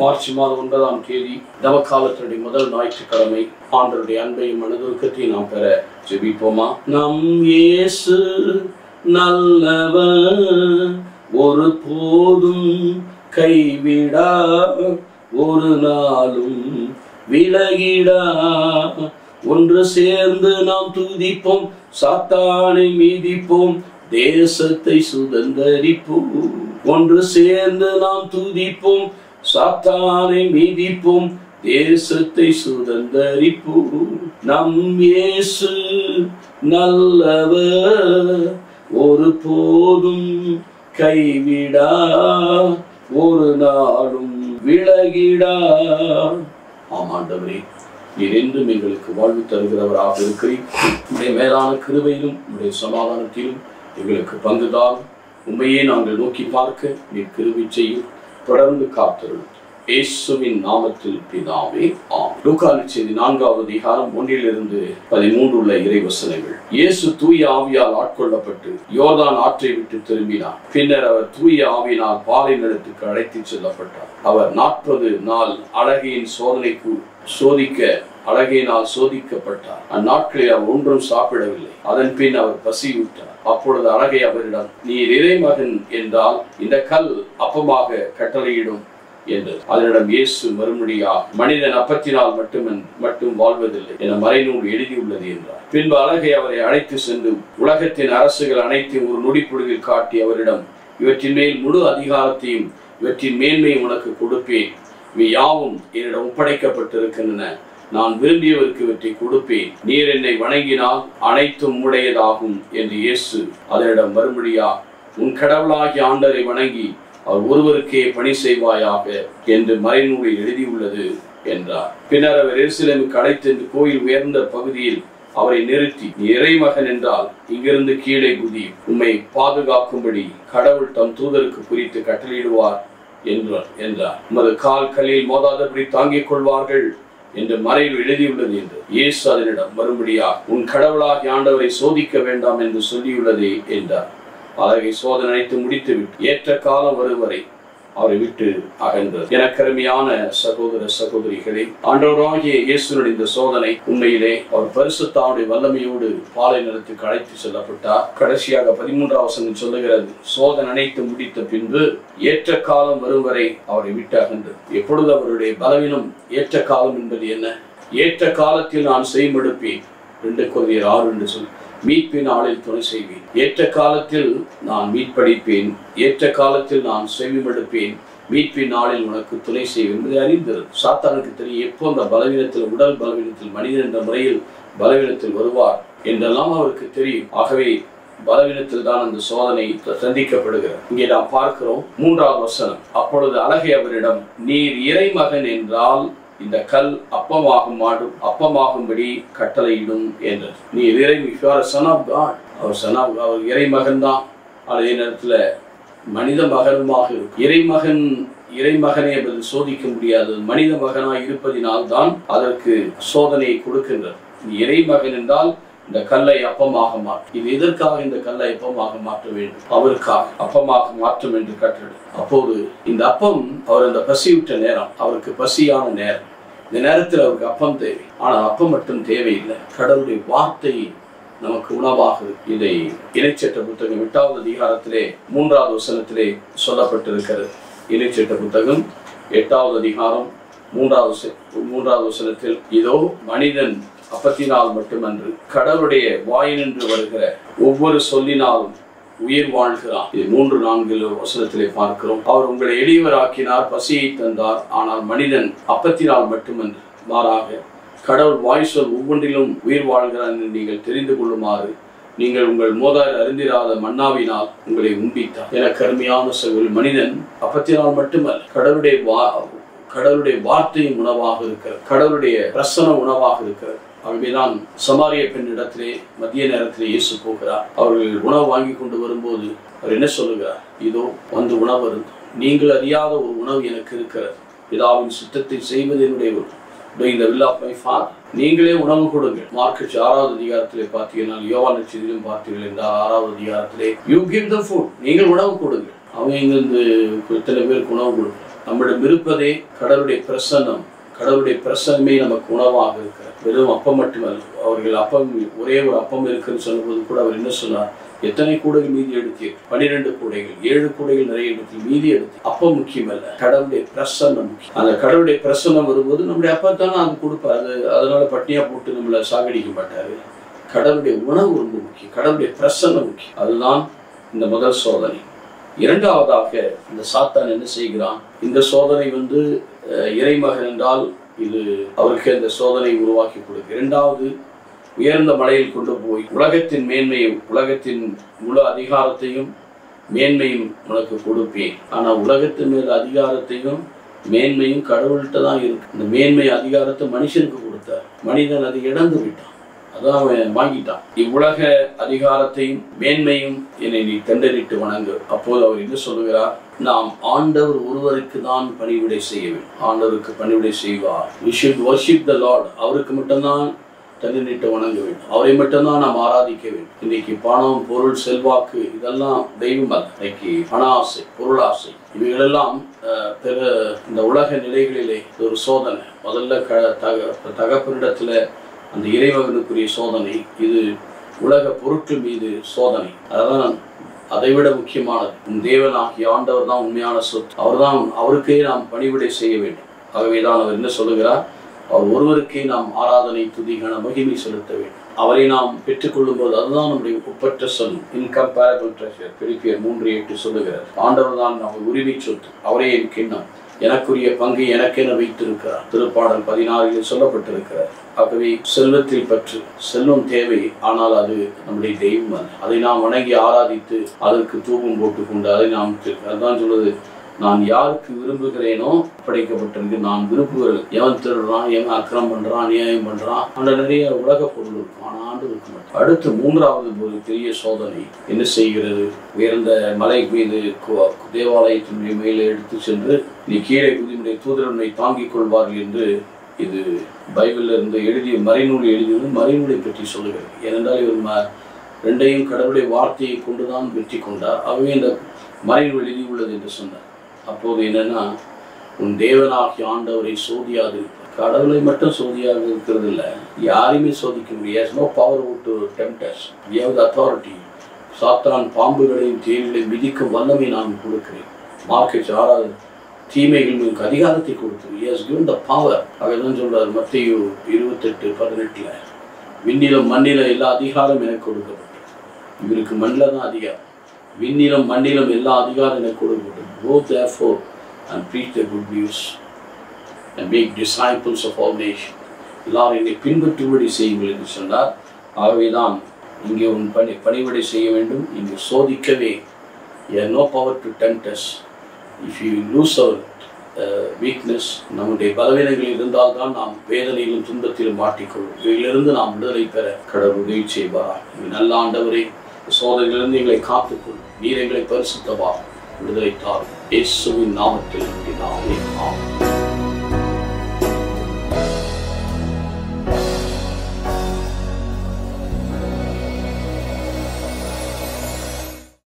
March மாதம் 9ஆம் தேதி தவக்காலத்தினுடைய முதல் ஞாயிற்றுக்கிழமை. ஆண்டவருடைய அன்பையும் மனதுருக்கத்தையும் நாம் பெற ஜெபிப்போமா. நம் இயேசு நல்லவர், ஒரு போதும் கைவிடா, ஒரு நாளும் விலகிடா. ஒன்று சேர்ந்து நாம் துதிப்போம், சாத்தானை மீதிப்போம், தேசத்தை சுதந்தரிப்போம். ஒன்று சேர்ந்து நாம் துதிப்போம், சாத்தானை மீதிப்போம், தேசத்தை சுதந்தரிப்போம். நம் இயேசு நல்லவர், ஒரு போதும் கைவிடா, ஒரு நாளும் விலகிடா. ஆமாண்டவரே, நீர் என்றும் எங்களுக்கு வாழ்வு தருகிறவராக இருக்கிறீர். உடைய மேலான கிருபையிலும் உடைய சமாதானத்திலும் எங்களுக்கு பங்குதான். உண்மையே நாங்கள் நோக்கி பார்க்க நீர் கிருபை செய்யும். தொடர்ந்து காத்தருள். இயேசுவின் நாமத்தில் பிதாவே, ஆமென். லூக்கா நற்செய்தி 4வது அதிகாரம் 1-13 உள்ள இறைவசனங்கள். இயேசு தூய ஆவியால் ஆட்கொள்ளப்பட்டு யோர்தான் ஆற்றை விட்டு திரும்பினார். பின்னர் அவர் தூய ஆவியினால் பாலைநிலத்துக்கு அழைத்துச் செல்லப்பட்டார். அவர் 40 நாள் அழகையின் சோதிக்கப்பட்டார். அந்நாட்களில் அவர் ஒன்றும் சாப்பிடவில்லை. அதன் பின் அவர் பசியுற்றார். அப்பொழுது அழகை அவரிடம், நீர் இறைமகன் என்றால் இந்த கல் அப்பமாக கட்டளையிடும் என்றது. அதனிடம் இயேசு மறுமொழியாக, மனிதன் அப்பத்தினால் மட்டும் வாழ்வதில்லை என மறைநூல் எழுதியுள்ளது என்றார். பின்பு அழகை அவரை அழைத்து சென்று உலகத்தின் அரசுகள் அனைத்தையும் ஒரு நொடிப்பொழுதில் காட்டி அவரிடம், இவற்றின் மேல் முழு அதிகாரத்தையும் இவற்றின் மேன்மையும் உனக்கு கொடுப்பேன். இவை யாவும் என்னிடம் ஒப்படைக்கப்பட்டிருக்கின்றன. நான் விரும்பியவருக்கு இவற்றை கொடுப்பேன். நீர் என்னை வணங்கினால் அனைத்தும் உடையதாகும் என்று இயேசு அதனிடம் மறுமொழியாக, உன் கடவுளாகிய ஆண்டவரை வணங்கி அவர் ஒருவருக்கே பணி செய்வாயாக என்று மறைநூலில் எழுதியுள்ளது என்றார். பின்னர் அவர் எருசலேமுக்கு அழைத்து கோயில் உயர்ந்த பகுதியில் அவரை நிறுத்தி, இறைமகன் என்றால் இங்கிருந்து கீழே குதி, உம்மை பாதுகாக்கும்படி கடவுள் தம் தூதருக்கு குறித்து கட்டளையிடுவார் என்றார். உமது கால் கல்லில் மோதாதபடி தாங்கிக் கொள்வார்கள் என்று மறைவில் எழுதியுள்ளது என்று இயேசு அதனிடம் மறுபடியாக, உன் கடவுளாகிய ஆண்டவரை சோதிக்க வேண்டாம் என்று சொல்லியுள்ளதே என்றார். அழகை சோதனை அனைத்து முடித்துவிட்டு ஏற்ற காலம் வரும் வரை அவரை விட்டு அகன்றது. எனக்கு அருமையான சகோதர சகோதரிகளே, ஆண்டவராகிய இயேசுவின் இந்த சோதனை உண்மையிலே அவர் பரிசுத்தாவுடைய வல்லமையோடு பாலை நிலத்துக்கு அழைத்து செல்லப்பட்டார். கடைசியாக 13ஆம் வசனம் சொல்லுகிறது, சோதனை அனைத்து முடித்த பின்பு ஏற்ற காலம் வரும் வரை அவரை விட்டு அகன்றது. எப்பொழுது அவருடைய பலவீனம் ஏற்ற காலம் என்பது என்ன? ஏற்ற காலத்தில் நான் செய்மடுப்பேன், 2 கொரிந்தியர் 6 என்று சொல்லி, மீட்பின் நாளில் துணை செய்வேன். ஏற்ற காலத்தில் நான் மீட்படிப்பேன், ஏற்ற காலத்தில் நான் செவிமடுப்பேன், மீட்பின் நாளில் உனக்கு துணை செய்வேன் என்பதை அறிந்தது. சாத்தானுக்கு தெரியும் எப்போ அந்த பலவீனத்தில், உடல் பலவீனத்தில், மனிதன் என்ற முறையில் பலவீனத்தில் வருவார் என்றெல்லாம் அவருக்கு தெரியும். ஆகவே பலவீனத்தில் தான் அந்த சோதனை சந்திக்கப்படுகிறது. இங்கே நாம் பார்க்கிறோம் 3வது வசனம். அப்பொழுது அழகை அவரிடம், நீர் இறைமகன் என்றால் இந்த கல் அப்பமாகும்படி கட்டளையிடும் என்றது. நீ சன் ஆஃப் காட், அவர் இறைமகன் தான். அதே நேரத்தில் மனித மகனுமாக இருக்கும். இறைமகனை என்பது சோதிக்க முடியாது. மனித மகனாய் இருப்பதினால் தான் அதற்கு சோதனையை கொடுக்கின்றது. இறைமகன் என்றால் இந்த கல்லை அப்பமாக மாற்றும். இது எதற்காக இந்த கல்லை அப்பமாக மாற்ற வேண்டும்? அவருக்காக அப்பமாக மாற்றும் என்று கட்டளை. அப்போது இந்த அப்பம், அவர் அந்த பசியுற்ற நேரம், அவருக்கு பசியான நேரம். இந்த நேரத்தில் அவருக்கு அப்பம் தேவை. ஆனால் அப்பம் மட்டும் தேவையில்லை, கடவுளுடைய வார்த்தை நமக்கு உணவாக. இதை இணைச்சட்ட புத்தகம் 8வது அதிகாரத்திலே 3வது வசனத்திலே சொல்லப்பட்டிருக்கிறது. இணைச்சட்ட புத்தகம் 8வது அதிகாரம் 3வது வசனத்தில், இதோ மனிதன் அப்பத்தினால் மட்டுமன்று கடவுளுடைய வாயினின்று வருகிற ஒவ்வொரு சொல்லினாலும் உயிர் வாழ்கிறான். இது 3-4 வசனத்திலே பார்க்கிறோம். அவர் உங்களை எளியவராக்கினார், பசியை தந்தார். ஆனால் மனிதன் அப்பத்தினால் மட்டுமன்று, மாறாக கடவுள் வாய் சொல் ஒவ்வொன்றிலும் உயிர் வாழ்கிறான் என்று நீங்கள் தெரிந்து கொள்ளுமாறு நீங்கள் உங்கள் மூதாதையர் அறிந்திராத மன்னாவினால் உங்களை உண்பித்தார். என கருமையான சகோதரி, மனிதன் அப்பத்தினால் மட்டுமல்ல, கடவுளுடைய வார்த்தையும் உணவாக இருக்கிறது, கடவுளுடைய பிரசன உணவாக இருக்கிறது. ஆகவேதான் சமாரிய பெண்ணிடத்திலே மதிய நேரத்திலே இயேசு போகிறார். அவர்கள் உணவு வாங்கி கொண்டு வரும்போது அவர் என்ன சொல்லுகிறார்? இதோ வந்து உணவு இருந்து, நீங்கள் அறியாத ஒரு உணவு எனக்கு இருக்கிறது, பிதாவின் சித்தத்தை செய்வது என்னுடைய இந்த will of my father. நீங்களே உணவு கொடுங்கள். மார்க் 6வது அதிகாரத்திலே பார்த்தீங்கன்னா, யோவான் நற்செய்தியிலும் பார்த்தீர்கள் என்றால் 6வது அதிகாரத்திலே you give the food, நீங்கள் உணவு கொடுங்கள். அவங்க இங்கிருந்து இத்தனை பேருக்கு உணவு கொடுக்கும். நம்மிடம் இருப்பதே கடவுளுடைய பிரசன்னம். கடவுளுடைய பிரசன்னமே நமக்கு உணவாக இருக்கிறார். வெறும் அப்பம் மட்டுமல்ல. அவர்கள் அப்பம் ஒரே ஒரு அப்பம் இருக்குன்னு சொல்லும்போது கூட அவர் என்ன சொன்னார்? எத்தனை கூடைகள் மீதி எடுத்தீர்? 12 கூடைகள், 7 கூடைகள் நிறைய எடுத்து மீதி எடுத்து. அப்பம் முக்கியமல்ல, கடவுளுடைய பிரசன்னம் முக்கியம். அந்த கடவுளுடைய பிரசன்னம் வரும்போது நம்முடைய அப்பத்தானே அது கொடுப்பாரு. அதனால பட்டினியா போட்டு நம்மளை சாகடிக்க மாட்டாரு. கடவுளுடைய உணவு ரொம்ப முக்கியம், கடவுளுடைய பிரசன்னம் முக்கியம். அதுதான் இந்த முதல் சோதனை. இரண்டாவதாக இந்த சாத்தான் என்ன செய்கிறான்? இந்த சோதனை இறைமகன் என்றால் இது அவருக்கு அந்த சோதனை உருவாக்கி கொடுக்கு. இரண்டாவது, உயர்ந்த மலையில் கொண்டு போய் உலகத்தின் மேன்மையும் உலகத்தின் முழு அதிகாரத்தையும் மேன்மையும் உனக்கு கொடுப்பேன். ஆனா உலகத்தின் மேல் அதிகாரத்தையும் மேன்மையும் கடவுள்கிட்ட தான் இருக்கு. இந்த மேன்மை அதிகாரத்தை மனுஷனுக்கு கொடுத்தார். மனிதன் அதை இழந்து விட்டான். அதான் அவன் வாங்கிட்டான். இவ்வுலக அதிகாரத்தையும் மேன்மையும் என்னை நீ தண்டனிட்டு வணங்கு. அப்போது அவர் என்ன சொல்லுகிறார்? நாம் ஆண்டவர் ஒருவருக்கு தான் பணிவிடை செய்ய வேண்டும். ஆண்டவருக்கு பணிவிடை செய்வார். We should worship the Lord. அவருக்கு மட்டும்தான் தண்டனிட்டு வணங்க வேண்டும். அவரை மட்டும்தான் நாம் ஆராதிக்க வேண்டும். இன்னைக்கு பணம், பொருள், செல்வாக்கு இதெல்லாம் தெய்வம் அல்ல. இன்னைக்கு பண ஆசை, பொருள் ஆசை இவைகளெல்லாம் பிற இந்த உலக நிலைகளிலே ஒரு சோதனை. முதல்ல தகப்பனிடத்துல அந்த இறைமகனுக்குரிய சோதனை. இது உலக பொருட்கள் மீது சோதனை. அதான் அதைவிட முக்கியமானது. தேவனாகிய ஆண்டவர் தான் உண்மையான சொத்து. அவருக்கே நாம் பணிவிடை செய்ய வேண்டும். ஆகவேதான் அவர் என்ன சொல்லுகிறார்? அவர் ஒருவருக்கே நாம் ஆராதனை, துதிகான மகிமை செலுத்த வேண்டும். அவரை நாம் பெற்றுக்கொள்ளும் போது அதுதான் நம்முடைய ஒப்பற்ற சொல். Incomparable treasure. பிலிப்பியர் 3:8 சொல்லுகிறார். ஆண்டவர் தான் நம்ம உரிமை சொத்து. அவரே என் கிண்ணம், எனக்குரிய பங்கை எனக்கென வைத்திருக்கிறார். திருப்பாடல் 16 சொல்லப்பட்டிருக்கிறார். ஆகவே செல்வத்தில் பற்று, செல்வம் தேவை, ஆனால் அது நம்முடைய தெய்வம் அல்ல. அதை நாம் வணங்கி ஆராதித்து அதற்கு தூபம் போட்டுக்கொண்டு அதை நாம் அதுதான் சொல்லுது, நான் யாருக்கு விரும்புகிறேனோ படைக்கப்பட்டிருக்கு. நான் விரும்புகிறேன். எவன் திருடுறான், எவன் அக்கிரம் பண்றான், அநியாயம் பண்றான், அந்த நிறைய உலக பொருள் இருக்கும். ஆனா ஆண்டு இருக்க மாட்டேன். அடுத்து மூன்றாவது ஒரு பெரிய சோதனை என்ன செய்கிறது? உயர்ந்த மலை மீது தேவாலயத்தினுடைய மேலே எடுத்து சென்று நீ கீழே குதிமுடைய தூதரனை தாங்கிக் கொள்வார்கள் என்று இது பைபிள்ல இருந்து எழுதிய மறைநூல் எழுதியது. மறைநூலை பற்றி சொல்லுகிறது. ஏனென்றால் இவர் ரெண்டையும் கடவுளுடைய வார்த்தையை கொண்டுதான் வெற்றி கொண்டார். ஆகவே இந்த மறைநூல் எழுதி உள்ளது என்று சொன்னார். அப்போது என்னன்னா, உன் தேவனாகிய ஆண்டவரை சோதியாது. கடவுளை மட்டும் சோதியாக இருக்கிறது இல்லை, யாரையுமே சோதிக்க முடியாது. No power to tempt us. We have the authority. சாத்தான் பாம்புகளையும் தேள்களையும் மிதிக்கும் வல்லமை நான் கொடுக்கிறேன். மார்க்கெட் 6 தீமைகள் மீது அதிகாரத்தை கொடுத்து he has given the power. அதான் சொல்றாரு மத்தேயு 28:18. விண்ணிலும் மண்ணிலும் எல்லா அதிகாரம் எனக்கு கொடுக்கப்பட்டது. இவருக்கு மண்ணில தான் அதிகாரம். விண்ணிலும் மண்ணிலும் எல்லா அதிகாரம் எனக்கு கொடுக்கப்பட்டது. Go therefore and preach the good news and make disciples of all nations. எல்லாரும் என்னை பின்பற்றும்படி செய்யுங்கள் என்று சொன்னார். ஆகவேதான் இங்கே உன் பணிவிடை செய்ய வேண்டும். இங்கு சோதிக்கவே you have no power to tempt us. If you lose our weakness, நம்முடைய பலவீனங்கள் இருந்தால் தான் நாம் வேதனையிலும் துன்பத்திலும் மாட்டிக்கொள்ளும். இதிலிருந்து நாம் விடுதலை பெற கடவுள் உதவி செய்வார். நல்ல ஆண்டவரே, சோதனையிலிருந்து எங்களை காத்துக்கொள்ளும். நீர் எங்களை பரிசுத்தமாக விடுதலை தாரும். இயேசுவின் நாமத்தில் ஆமென்.